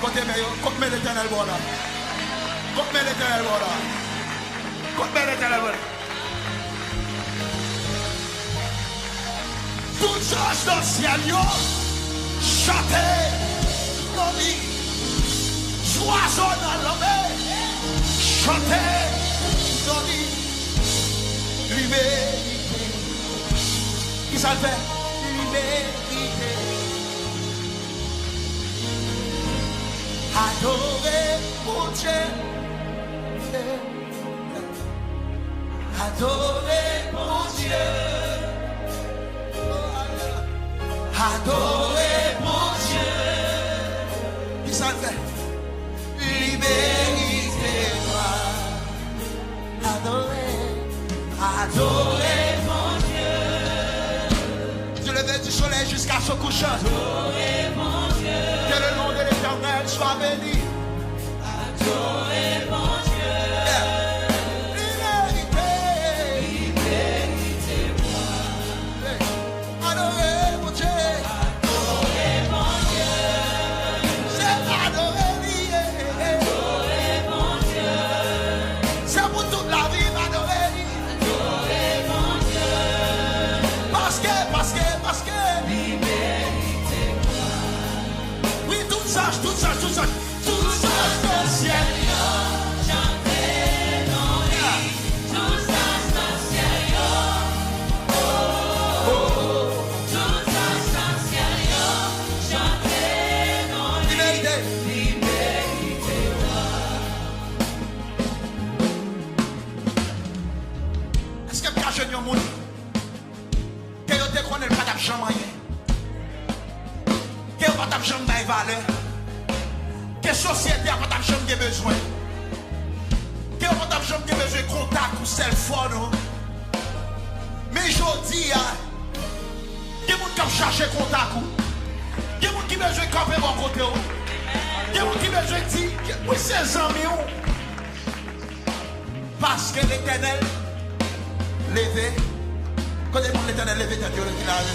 Côté l'éternel, voilà. Côté l'éternel, voilà. Côté l'éternel, voilà. Tout change dans le ciel, yo. Chantez, nomi. Joison dans l'homme. Chantez, nomi. Liberté. Qui ça le fait? Liberté. Adorez mon Dieu. Adorez mon Dieu. Adorez mon Dieu. Qui ça le fait? Libérez-moi. Adorez mon Dieu. Je levais du soleil jusqu'à ce couchant. Adorez mon Dieu. Que le nom de l'Éternel soit béni. Adorez mon Dieu. Tout ça, dans le ciel. Chantez dans lui. Tout ça dans le ciel. Tout ça dans le ciel. Chantez dans lui. Libérez-moi. Est-ce que vous avez un monde que vous déconnez le pas d'argent moyen? Que vous n'avez pas d'argent de valeur? Que la société n'a pas d'argent de besoin. Que n'a pas d'argent de besoin de contact ou téléphone. Mais je dis, il y a des gens qui ont cherché contact. Il y a des gens qui ont besoin de camper mon côté. Il y a des gens qui ont besoin de dire, oui, c'est amis. Parce que l'Éternel levé. Quand l'Éternel levé, t'as dit le village.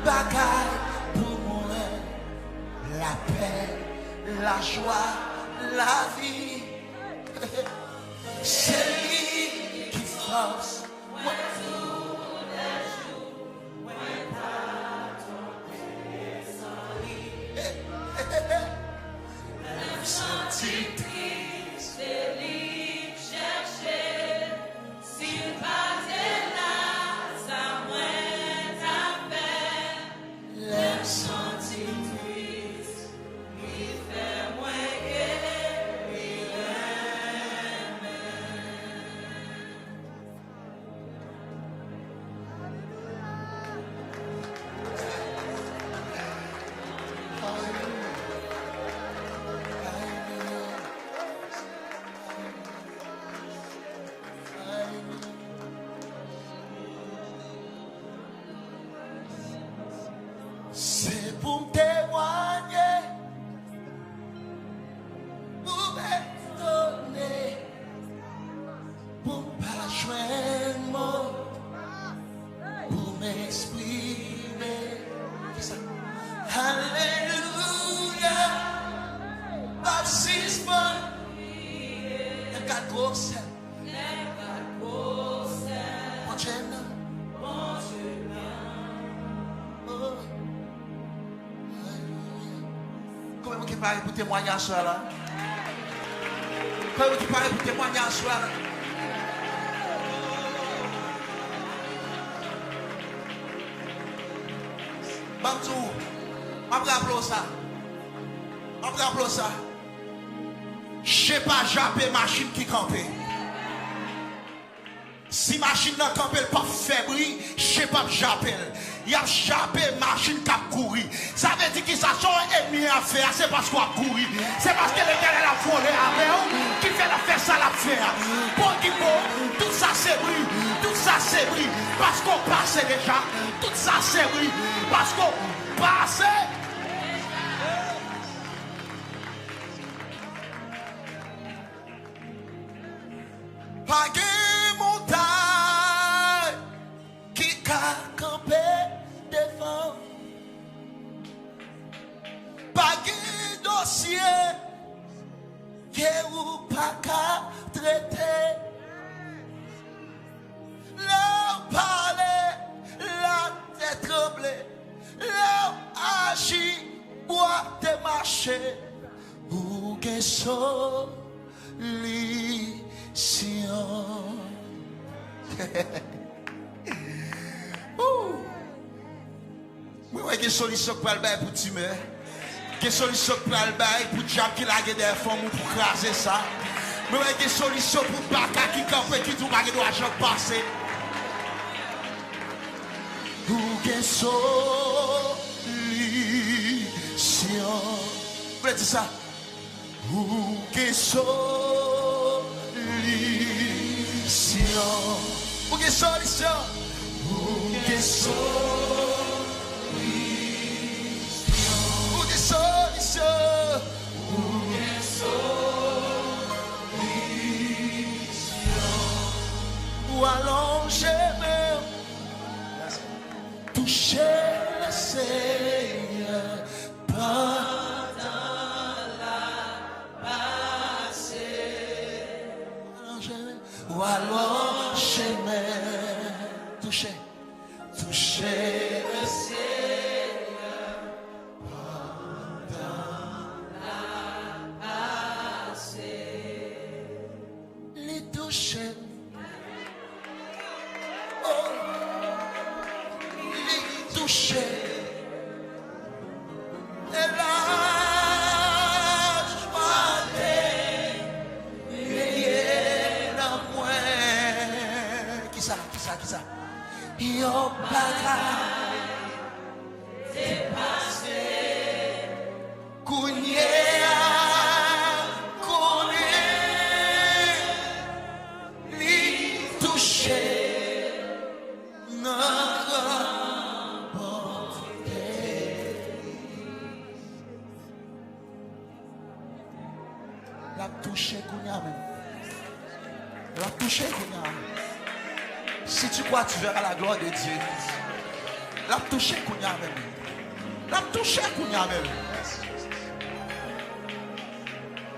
bagaille pour moi, la paix, la joie, la vie. C'est lui qui force moi. C'est pour me témoigner, pour m'étonner, pour ne pas joindre mot, pour m'exprimer. Alléluia, baptisme, le quatre gros sel, mon Dieu. Comment qui parle pour témoigner ce soir là? Comment qui parle pour témoigner ce soir là? Bamtou, on va rappeler ça. Je n'ai pas jappé machine qui campait. Si machine n'a campé pas faible, je n'ai pas jappé. Il y a jappé machine qui a couru. Ça veut dire que ça son ennemi à faire, c'est parce qu'on a couru. C'est parce que l'Éternel a volé avec eux qui fait la faire ça la faire. Pour qui tout ça c'est bruit, tout ça c'est bruit. Parce qu'on passait déjà, tout ça c'est bruit. Parce qu'on passait. Pas de montagne qui a campé devant. Pas de dossier qui ou pas qu'à traiter. Là parler, là t'es tremblé, là agit, bois de marcher. Ou que solution. Oui, quelle solution pour le bail pour tu meurs? Quelle solution pour le bail pour Jack qui l'a des femmes pour craser ça? Mais quelle solution pour Baka qui campe qui tout bague doit jamais passer? Ou quelle solution? Vous voulez dire ça? Ou quelle solution? Ou quelle solution? Ou quelle solution? Solution, ou allonger même, toucher le Seigneur pendant la passée, ou allonger même, toucher le Seigneur. Yo bagaille c'est passé Kounia li touché notre portée. La touché Kounia même. La touché Kounia. Si tu crois, tu verras la gloire de Dieu. La touché qu'on y a même. La touché qu'on y a même.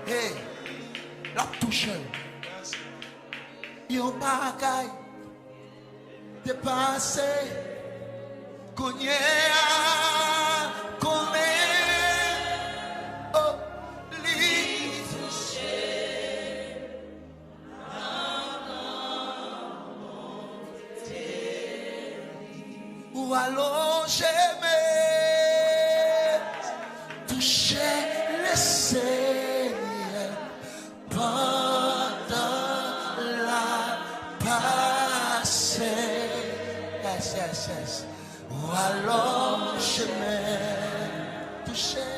Hey, la touché. Yon bagay dépassé. Qu'on y a, qu'on est. Oh, li touché. Ou alors j'aimais toucher le Seigneur pendant la passée. Yes, yes, yes. Ou alors j'aimais toucher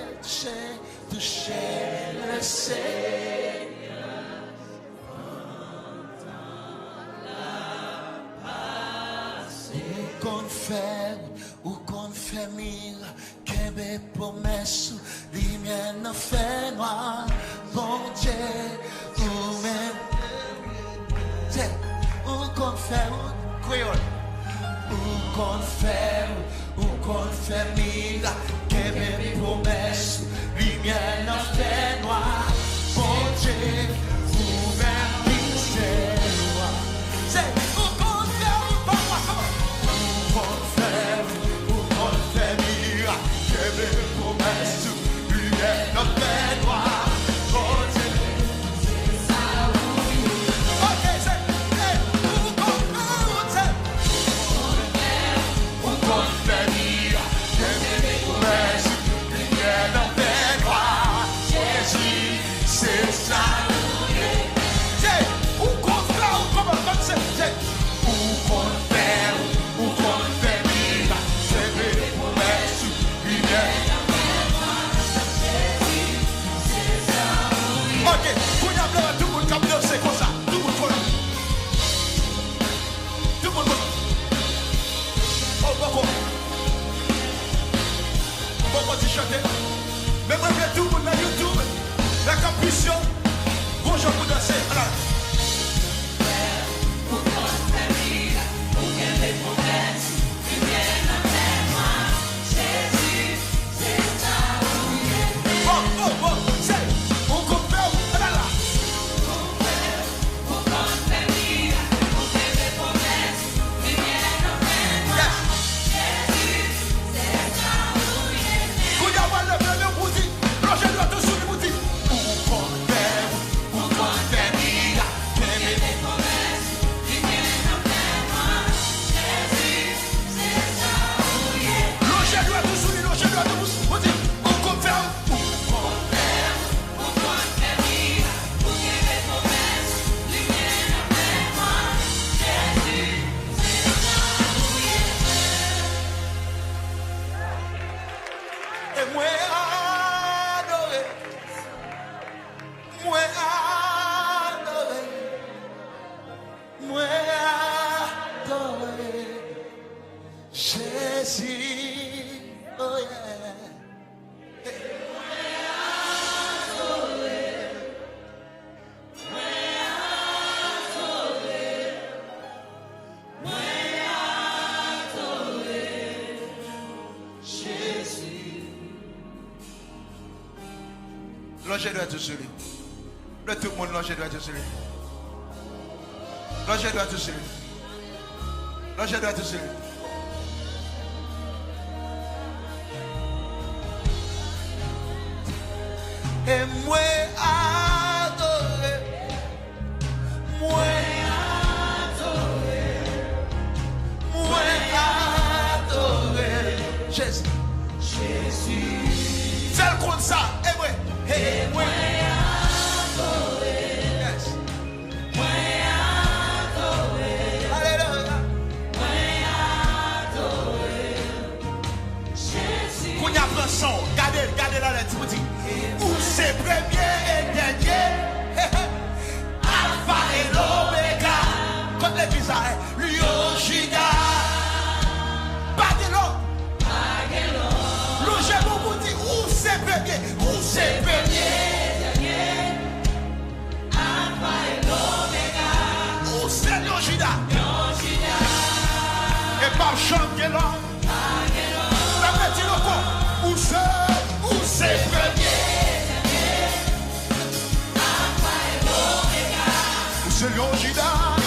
le Seigneur. Ou qu'on fait mille, qu'est promesse, lumière n'a fait noir, bon Dieu, ou même, ou qu'on fait, ou qu'on fait mille, qu'est promesse, lumière n'a fait noir, bon Dieu, ou même misère, c'est ou qu'on fait, ou pas moi. Promesse, lumière, notre droit. C'est comme ça, tout le monde connaît. Tout le monde connaît. Oh, bon, tu chanter. Même avec tout le monde dans YouTube, la capution, bonjour pour danser. L'ange doit être sur lui. Le tout le monde, l'ange doit être sur lui. L'ange doit être sur lui. L'ange doit être sur lui. Et moi adoré, moi adoré, moi adoré Jésus. Jésus. C'est comme ça. Et moi adoré. Yes. Moi adoré. Alléluia. Moi adoré. Jésus. Qu'on y a pris son. Gardez la lettre, vous dites. Où c'est premier. c'est le Judas.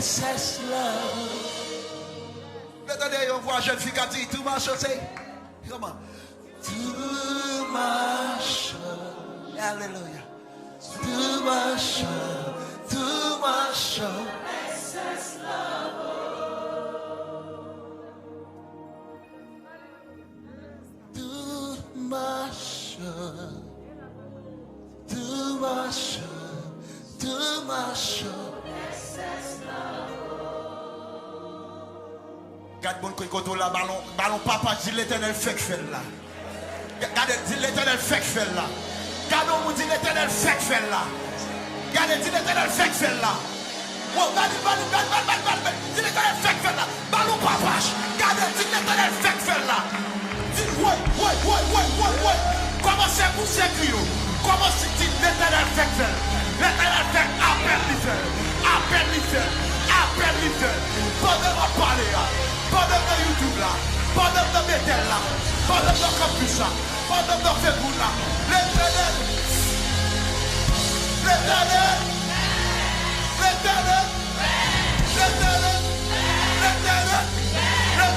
excess love. Attendez, on voit jeune fille qui a dit too much, c'est comment? Too much. Alléluia. Too much. Too much. Excess love. Too much. Too much. Too much. Garde bon côté là, ballon papa dit l'éternel fait que fait là. Garde dit l'éternel fait que fait là. Garde on dit l'éternel fait que fait là. Garde dit l'éternel fait que fait là. Oh, garde dit l'éternel fait que fait là. Ballon papa, garde dit l'éternel fait que fait là. Dis ouais. Comment c'est pour ces cris? Comment c'est dit l'éternel fait que fait? L'éternel fait appel l'hiver. Pendant qu'on parle là, pendant que YouTube là, pendant que Bethel là, pendant que Campus là, pendant que Facebook là, l'éternel.